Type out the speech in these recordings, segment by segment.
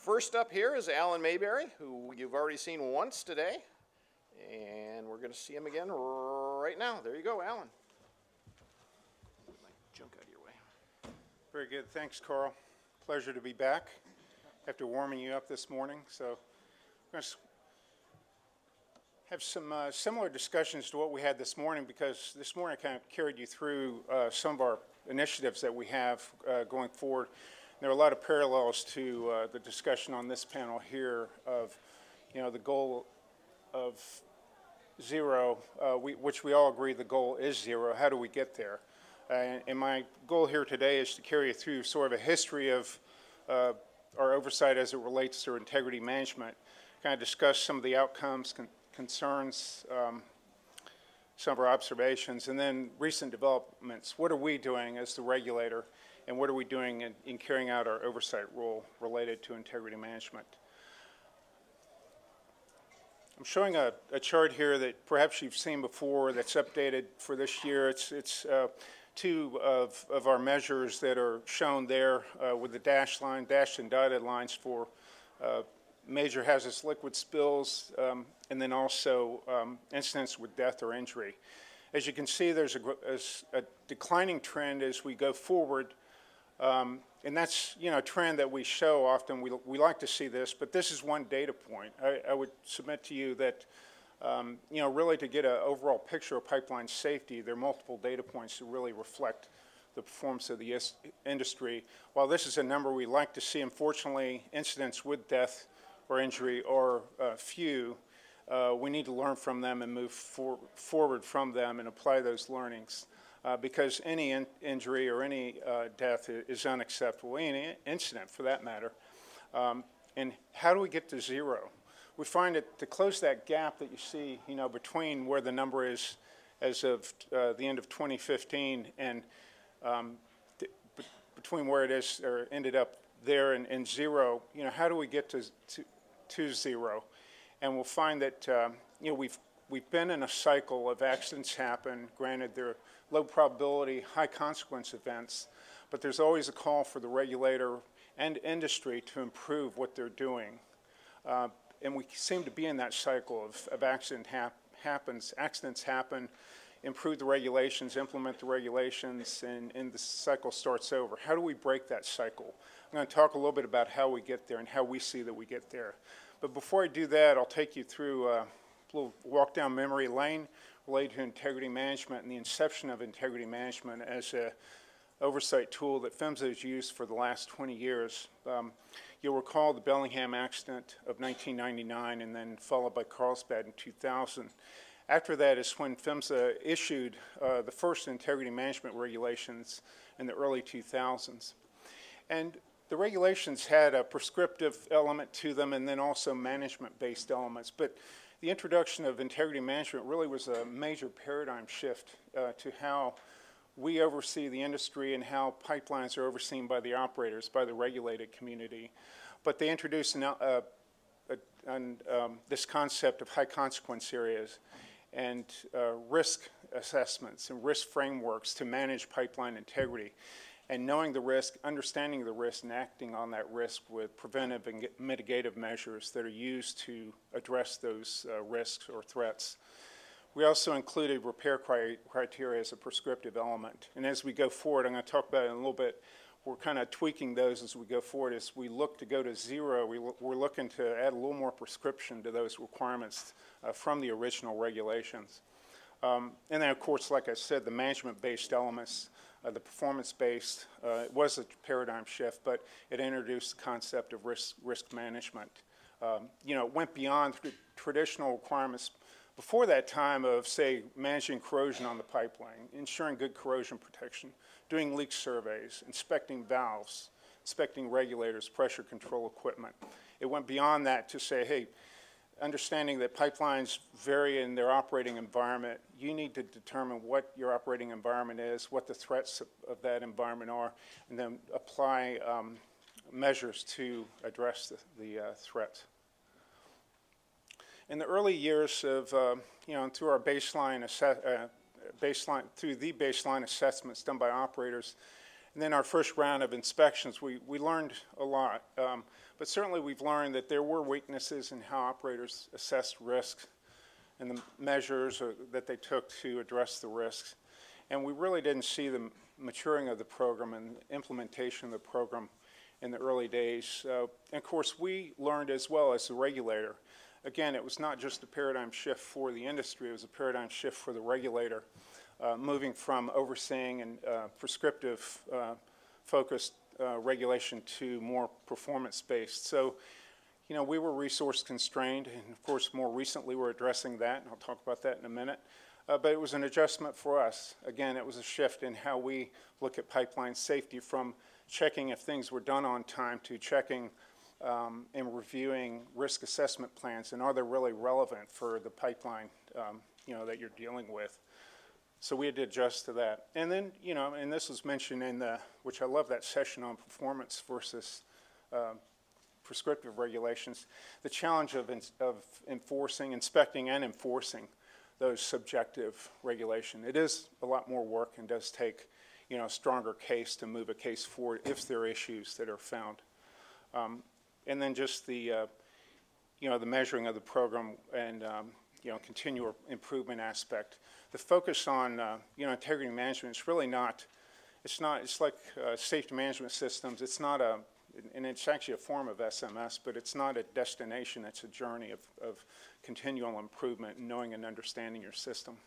First up here is Alan Mayberry, who you've already seen once today, and we're going to see him again right now. There you go, Alan. Get my junk out of your way. Very good. Thanks, Carl. Pleasure to be back after warming you up this morning. So we're going to have some similar discussions to what we had this morning, because this morning I kind of carried you through some of our initiatives that we have going forward. There are a lot of parallels to the discussion on this panel here of, the goal of zero, which we all agree the goal is zero. How do we get there? And my goal here today is to carry you through sort of a history of our oversight as it relates to integrity management, kind of discuss some of the outcomes, concerns, some of our observations, and then recent developments. What are we doing as the regulator, and what are we doing in carrying out our oversight role related to integrity management? I'm showing a chart here that perhaps you've seen before that's updated for this year. It's two of our measures that are shown there with the dashed and dotted lines for major hazardous liquid spills, and then also incidents with death or injury. As you can see, there's a declining trend as we go forward, and that's a trend that we show often. We like to see this, but this is one data point. I would submit to you that really to get an overall picture of pipeline safety, there are multiple data points to really reflect the performance of the industry. While this is a number we like to see, unfortunately, incidents with death or injury are few. We need to learn from them and move forward from them and apply those learnings, because any injury or any death is unacceptable, any incident for that matter. And how do we get to zero? We find that to close that gap that you see, between where the number is as of the end of 2015 and between where it is or ended up there and zero, how do we get to zero? And we'll find that we've been in a cycle of accidents happen. Granted, they're low probability, high consequence events, but there's always a call for the regulator and industry to improve what they're doing. And we seem to be in that cycle of accidents happen, improve the regulations, implement the regulations, and the cycle starts over. How do we break that cycle? I'm going to talk a little bit about how we get there and how we see that we get there. But before I do that, I'll take you through a little walk down memory lane related to integrity management and the inception of integrity management as an oversight tool that PHMSA has used for the last 20 years. You'll recall the Bellingham accident of 1999 and then followed by Carlsbad in 2000. After that is when PHMSA issued the first integrity management regulations in the early 2000s. And the regulations had a prescriptive element to them and then also management-based elements. But the introduction of integrity management really was a major paradigm shift to how we oversee the industry and how pipelines are overseen by the operators, by the regulated community. But they introduced this concept of high consequence areas and risk assessments and risk frameworks to manage pipeline integrity. And knowing the risk, understanding the risk, and acting on that risk with preventive and mitigative measures that are used to address those risks or threats. We also included repair criteria as a prescriptive element. And as we go forward, I'm going to talk about it in a little bit, we're kind of tweaking those as we go forward. As we look to go to zero, we're looking to add a little more prescription to those requirements from the original regulations. And then, of course, like I said, the management-based elements, the performance-based, it was a paradigm shift, but it introduced the concept of risk management. It went beyond the traditional requirements before that time of, say, managing corrosion on the pipeline, ensuring good corrosion protection, doing leak surveys, inspecting valves, inspecting regulators, pressure control equipment. It went beyond that to say, hey, understanding that pipelines vary in their operating environment, you need to determine what your operating environment is, what the threats of that environment are, and then apply measures to address the threats. In the early years of, through our baseline assessments done by operators, And then our first round of inspections, we learned a lot. But certainly we've learned that there were weaknesses in how operators assessed risks and the measures that they took to address the risks. And we really didn't see the maturing of the program and implementation of the program in the early days. And of course, we learned as well as the regulator. Again, it was not just a paradigm shift for the industry, it was a paradigm shift for the regulator, moving from overseeing and prescriptive focused regulation to more performance-based. So, you know, we were resource constrained, and of course, more recently we're addressing that, and I'll talk about that in a minute. But it was an adjustment for us. Again, it was a shift in how we look at pipeline safety, from checking if things were done on time to checking and reviewing risk assessment plans, and are they really relevant for the pipeline, you know, that you're dealing with. So we had to adjust to that. And then, you know, and this was mentioned in the, which I love that session on performance versus prescriptive regulations, the challenge of enforcing, inspecting and enforcing those subjective regulation. It is a lot more work and does take, you know, a stronger case to move a case forward if there are issues that are found. And then just the, you know, the measuring of the program and, you know, continual improvement aspect. The focus on, you know, integrity management is really not, it's like safety management systems. It's not a, and it's actually a form of SMS, but it's not a destination. It's a journey of continual improvement and knowing and understanding your system.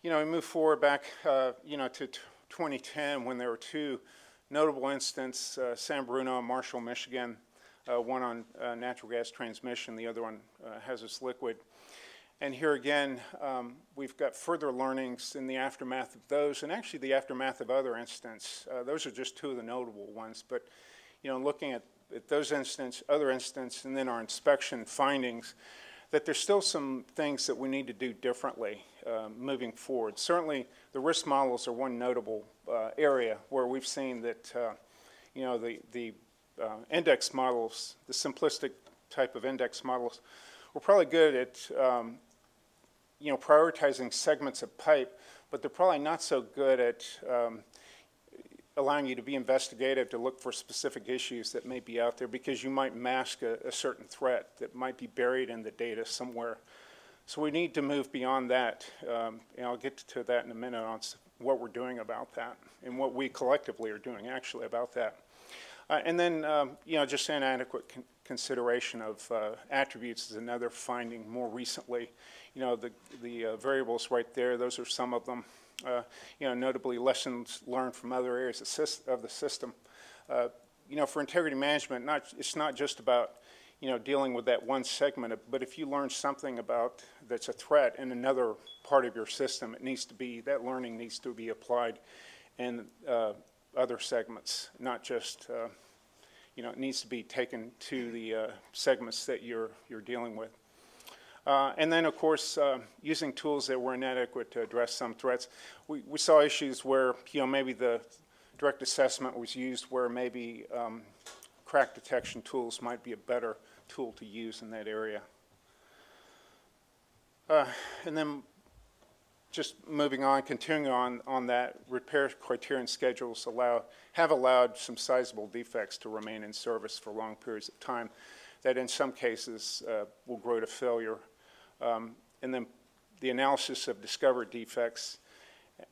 You know, we move forward back, you know, to 2010 when there were two notable incidents, San Bruno and Marshall, Michigan, one on natural gas transmission, the other on hazardous liquid. And here again, we've got further learnings in the aftermath of those, and actually the aftermath of other incidents. Those are just two of the notable ones, but you know, looking at those incidents, other incidents, and then our inspection findings, that there's still some things that we need to do differently moving forward. Certainly, the risk models are one notable area where we've seen that, you know, the index models, the simplistic type of index models, we're probably good at, you know, prioritizing segments of pipe, but they're probably not so good at allowing you to be investigative, to look for specific issues that may be out there, because you might mask a certain threat that might be buried in the data somewhere. So we need to move beyond that, and I'll get to that in a minute on what we're doing about that and what we collectively are doing actually about that. And then, you know, just inadequate consideration of attributes is another finding more recently. You know, the variables right there, those are some of them. You know, notably lessons learned from other areas of the system. You know, for integrity management, it's not just about, you know, dealing with that one segment, but if you learn something about that's a threat in another part of your system, it needs to be, that learning needs to be applied in other segments, not just, you know, it needs to be taken to the segments that you're dealing with. And then, of course, using tools that were inadequate to address some threats. We saw issues where, you know, maybe the direct assessment was used where maybe crack detection tools might be a better tool to use in that area. And then just moving on, continuing on that, repair criteria and schedules have allowed some sizable defects to remain in service for long periods of time that in some cases will grow to failure. And then the analysis of discovered defects,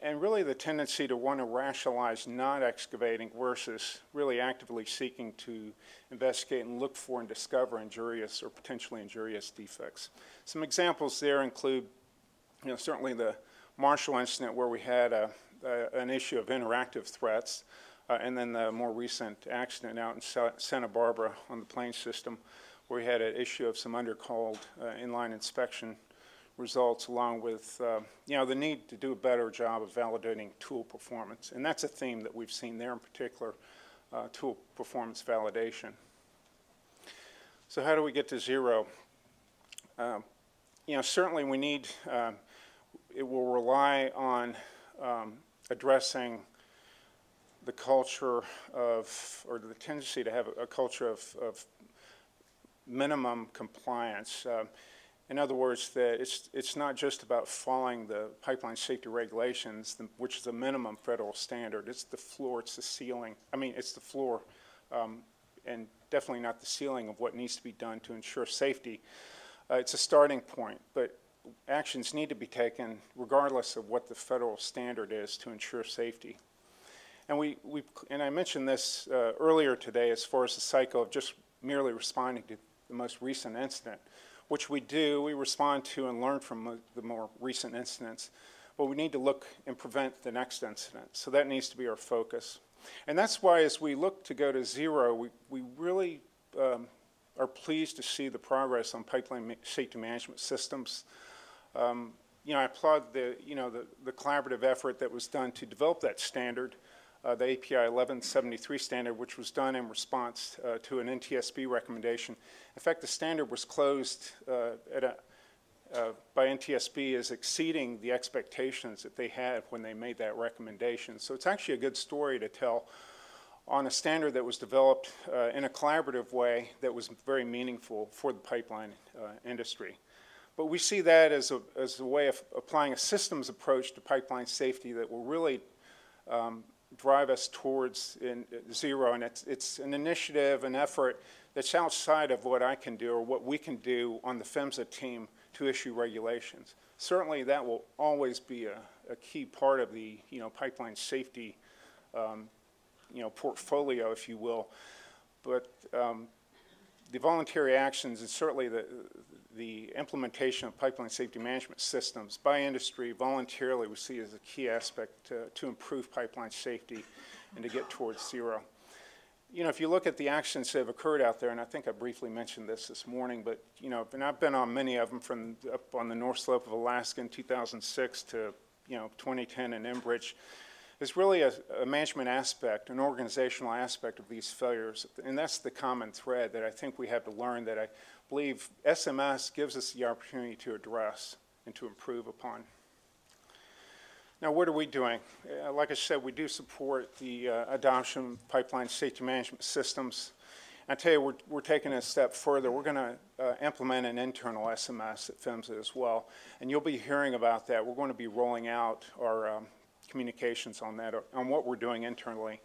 and really the tendency to want to rationalize not excavating versus really actively seeking to investigate and look for and discover injurious or potentially injurious defects. Some examples there include, you know, certainly the Marshall incident where we had an issue of interactive threats, and then the more recent accident out in Santa Barbara on the Plains system where we had an issue of some undercalled inline inspection results, along with you know, the need to do a better job of validating tool performance. And that's a theme that we've seen there in particular, tool performance validation. So how do we get to zero? You know, certainly we need, it will rely on addressing the culture of, or the tendency to have a culture of minimum compliance. In other words, that it's not just about following the pipeline safety regulations, which is a minimum federal standard. It's the floor, it's the ceiling. I mean, it's the floor, and definitely not the ceiling of what needs to be done to ensure safety. It's a starting point, but actions need to be taken regardless of what the federal standard is to ensure safety. And and I mentioned this earlier today as far as the cycle of just merely responding to the most recent incident, which we do. We respond to and learn from the more recent incidents, but we need to look and prevent the next incident. So that needs to be our focus. And that's why as we look to go to zero, we really are pleased to see the progress on pipeline safety management systems. You know, I applaud the collaborative effort that was done to develop that standard, the API 1173 standard, which was done in response to an NTSB recommendation. In fact, the standard was closed by NTSB as exceeding the expectations that they had when they made that recommendation. So it's actually a good story to tell on a standard that was developed in a collaborative way that was very meaningful for the pipeline industry. But we see that as a way of applying a systems approach to pipeline safety that will really drive us towards zero. And it's an initiative, an effort that's outside of what I can do or what we can do on the PHMSA team to issue regulations. Certainly that will always be a key part of the pipeline safety portfolio, if you will. But the voluntary actions and certainly the implementation of pipeline safety management systems by industry voluntarily we see as a key aspect to improve pipeline safety and to get towards zero. You know, if you look at the actions that have occurred out there, and I think I briefly mentioned this morning, but and I've been on many of them from up on the North Slope of Alaska in 2006 to 2010 in Enbridge. There's really a management aspect, an organizational aspect of these failures, and that's the common thread that I think we have to learn that I believe SMS gives us the opportunity to address and to improve upon. Now, what are we doing? Like I said, we do support the adoption of pipeline safety management systems. I tell you, we're taking it a step further. We're going to implement an internal SMS at PHMSA as well, and you'll be hearing about that. We're going to be rolling out our communications on that, on what we're doing internally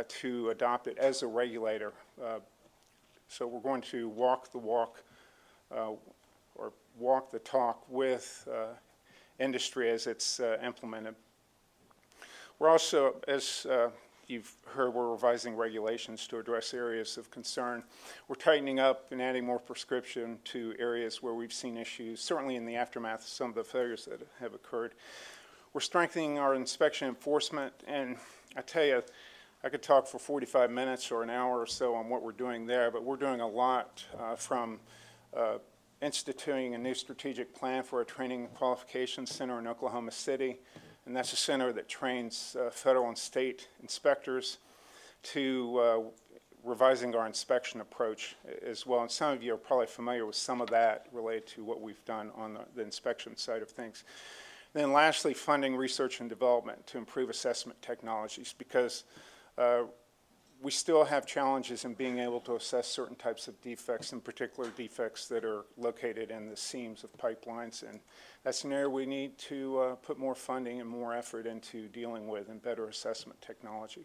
to adopt it as a regulator. So we're going to walk the walk or walk the talk with industry as it's implemented. We're also, as you've heard, we're revising regulations to address areas of concern. We're tightening up and adding more prescription to areas where we've seen issues, certainly in the aftermath of some of the failures that have occurred. We're strengthening our inspection enforcement, and I tell you, I could talk for 45 minutes or an hour or so on what we're doing there, but we're doing a lot from instituting a new strategic plan for a training and qualification center in Oklahoma City, and that's a center that trains federal and state inspectors to revising our inspection approach as well. And some of you are probably familiar with some of that related to what we've done on the inspection side of things. Then lastly, funding research and development to improve assessment technologies, because we still have challenges in being able to assess certain types of defects, in particular defects that are located in the seams of pipelines. And that's an area we need to put more funding and more effort into dealing with and better assessment technology.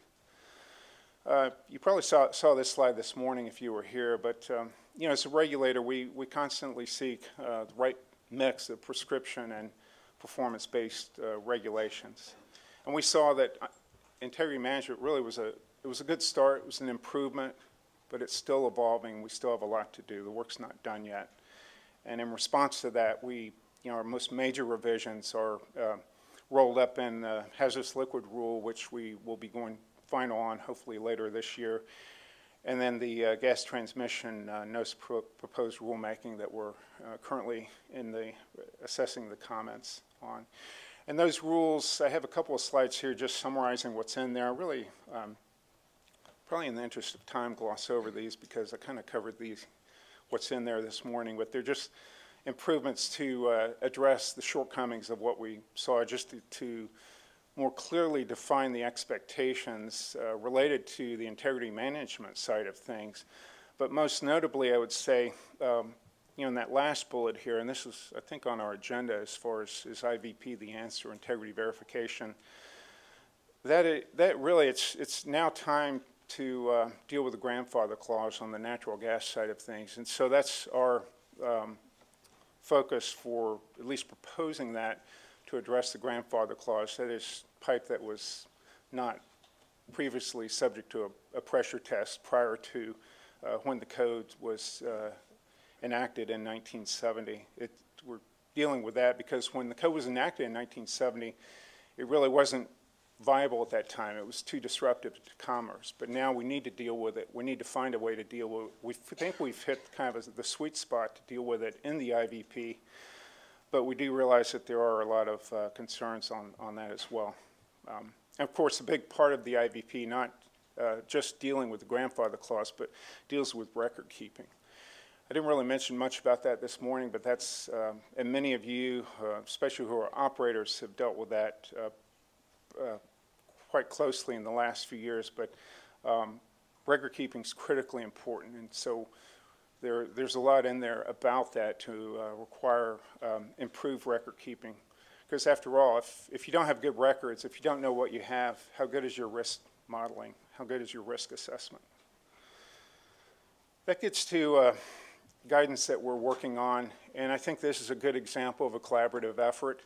You probably saw this slide this morning if you were here, but as a regulator, we constantly seek the right mix of prescription and performance-based regulations. And we saw that integrity management really was a good start. It was an improvement, but it's still evolving. We still have a lot to do. The work's not done yet. And in response to that, our most major revisions are rolled up in the Hazardous Liquid Rule, which we will be going final on hopefully later this year. And then the gas transmission notice proposed rulemaking that we're currently assessing the comments on. And those rules, I have a couple of slides here just summarizing what's in there. I really, probably in the interest of time, gloss over these because I kind of covered what's in there this morning, but they're just improvements to address the shortcomings of what we saw, just to more clearly define the expectations related to the integrity management side of things. But most notably, I would say, in that last bullet here, and this is, I think, on our agenda as far as IVP, the answer, integrity verification, that really, it's now time to deal with the grandfather clause on the natural gas side of things. And so that's our focus for at least proposing that to address the grandfather clause. That is pipe that was not previously subject to a pressure test prior to when the code was enacted in 1970. We're dealing with that because when the code was enacted in 1970, it really wasn't viable at that time. It was too disruptive to commerce. But now we need to deal with it. We need to find a way to deal with it. We think we've hit kind of the sweet spot to deal with it in the IVP, but we do realize that there are a lot of concerns on that as well. And of course, a big part of the IVP, not just dealing with the grandfather clause, but deals with record keeping. I didn't really mention much about that this morning, but that's, and many of you, especially who are operators, have dealt with that quite closely in the last few years, but record keeping is critically important, and so there's a lot in there about that to require improved record keeping. Because after all, if you don't have good records, if you don't know what you have, how good is your risk modeling? How good is your risk assessment? That gets to guidance that we're working on, and I think this is a good example of a collaborative effort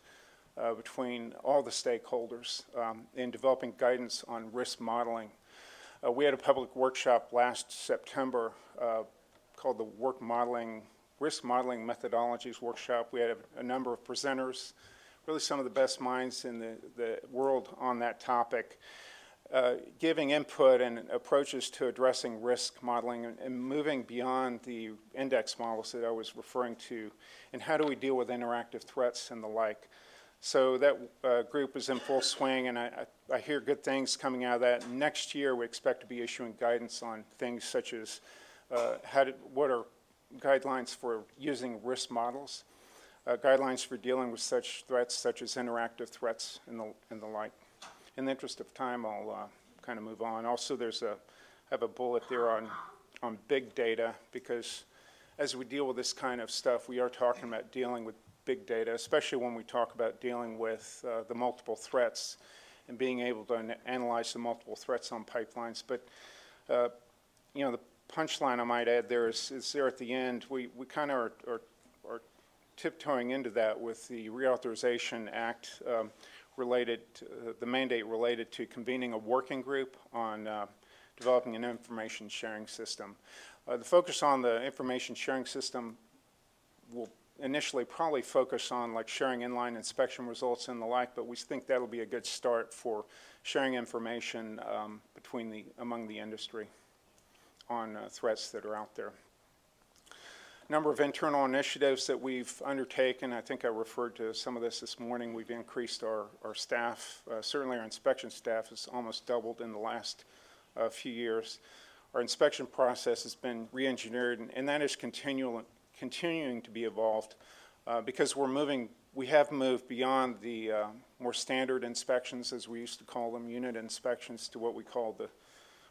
between all the stakeholders in developing guidance on risk modeling. We had a public workshop last September called the Risk Modeling Methodologies Workshop. We had a number of presenters, really some of the best minds in the world on that topic, giving input and approaches to addressing risk modeling and moving beyond the index models that I was referring to, and how do we deal with interactive threats and the like. So that group is in full swing, and I hear good things coming out of that. Next year, we expect to be issuing guidance on things such as what are guidelines for using risk models, guidelines for dealing with such threats such as interactive threats and the like. In the interest of time, I'll kind of move on. Also, I have a bullet there on big data, because as we deal with this kind of stuff, we are talking about dealing with big data, especially when we talk about dealing with the multiple threats and being able to analyze the multiple threats on pipelines. But the punchline I might add there is there at the end. We kind of are tiptoeing into that with the Reauthorization Act related to, the mandate related to convening a working group on developing an information sharing system. The focus on the information sharing system will initially probably focus on like sharing inline inspection results and the like, but we think that'll be a good start for sharing information among the industry on threats that are out there. Number of internal initiatives that we've undertaken. I think I referred to some of this morning. We've increased our staff. Certainly our inspection staff has almost doubled in the last few years. Our inspection process has been re-engineered, and that is continuing to be evolved because we have moved beyond the more standard inspections, as we used to call them, unit inspections, to what we call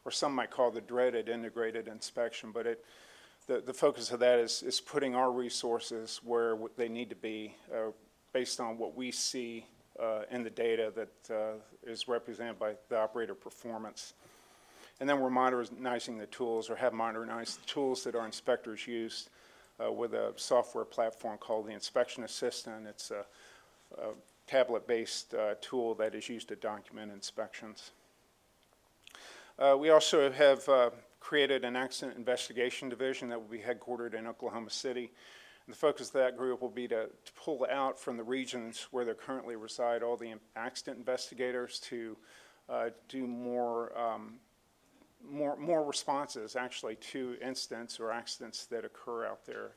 or some might call the dreaded integrated inspection. But the focus of that is putting our resources where they need to be based on what we see in the data that is represented by the operator performance. And then we're modernizing the tools, or have modernized the tools that our inspectors use with a software platform called the Inspection Assistant. It's a tablet-based tool that is used to document inspections. We also have created an accident investigation division that will be headquartered in Oklahoma City. And the focus of that group will be to pull out from the regions where they currently reside all the accident investigators to do more responses actually to incidents or accidents that occur out there.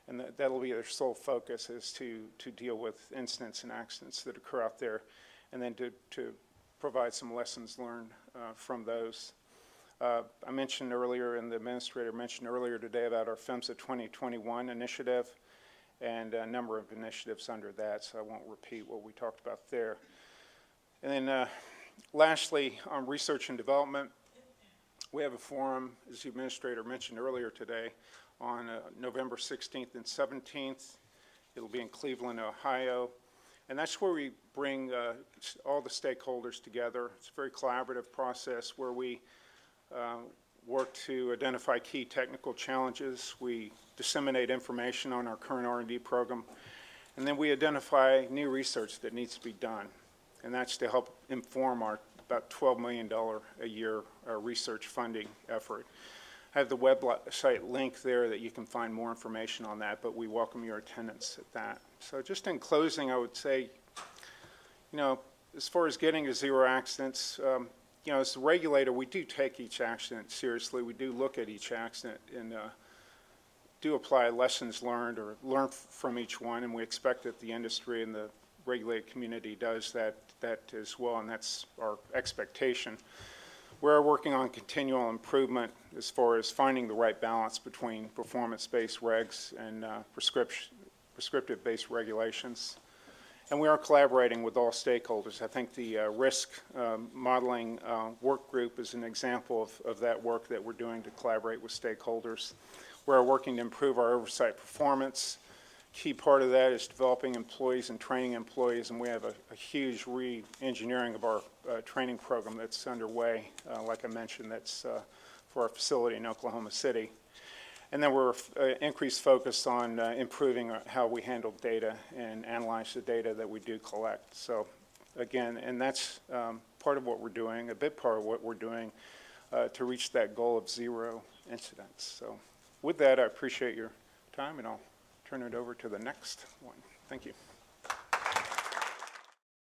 And that'll be their sole focus, is to deal with incidents and accidents that occur out there, and then to provide some lessons learned from those. I mentioned earlier, and the administrator mentioned earlier today, about our PHMSA 2021 initiative and a number of initiatives under that, so I won't repeat what we talked about there. And then lastly, on research and development, We have a forum, as the administrator mentioned earlier today, on November 16th and 17th. It'll be in Cleveland, Ohio. And that's where we bring all the stakeholders together. It's a very collaborative process where we work to identify key technical challenges. We disseminate information on our current R&D program. And then we identify new research that needs to be done. And that's to help inform our about $12 million a year research funding effort. I have the website link there that you can find more information on that, but we welcome your attendance at that. So just in closing, I would say, you know, as far as getting to zero accidents, you know, as the regulator, we do take each accident seriously. We do look at each accident and do apply lessons learned or learn from each one, and we expect that the industry and the regulated community does that as well, and that's our expectation. We're working on continual improvement as far as finding the right balance between performance-based regs and prescriptive-based regulations. And we are collaborating with all stakeholders. I think the risk modeling work group is an example of that work that we're doing to collaborate with stakeholders. We're working to improve our oversight performance. Key part of that is developing employees and training employees, and we have a huge re-engineering of our training program that's underway, like I mentioned, that's for our facility in Oklahoma City. And then we're increased focus on improving how we handle data and analyze the data that we do collect. So again, and that's part of what we're doing, a big part of what we're doing to reach that goal of zero incidents. So with that, I appreciate your time, and I'll turn it over to the next one. Thank you.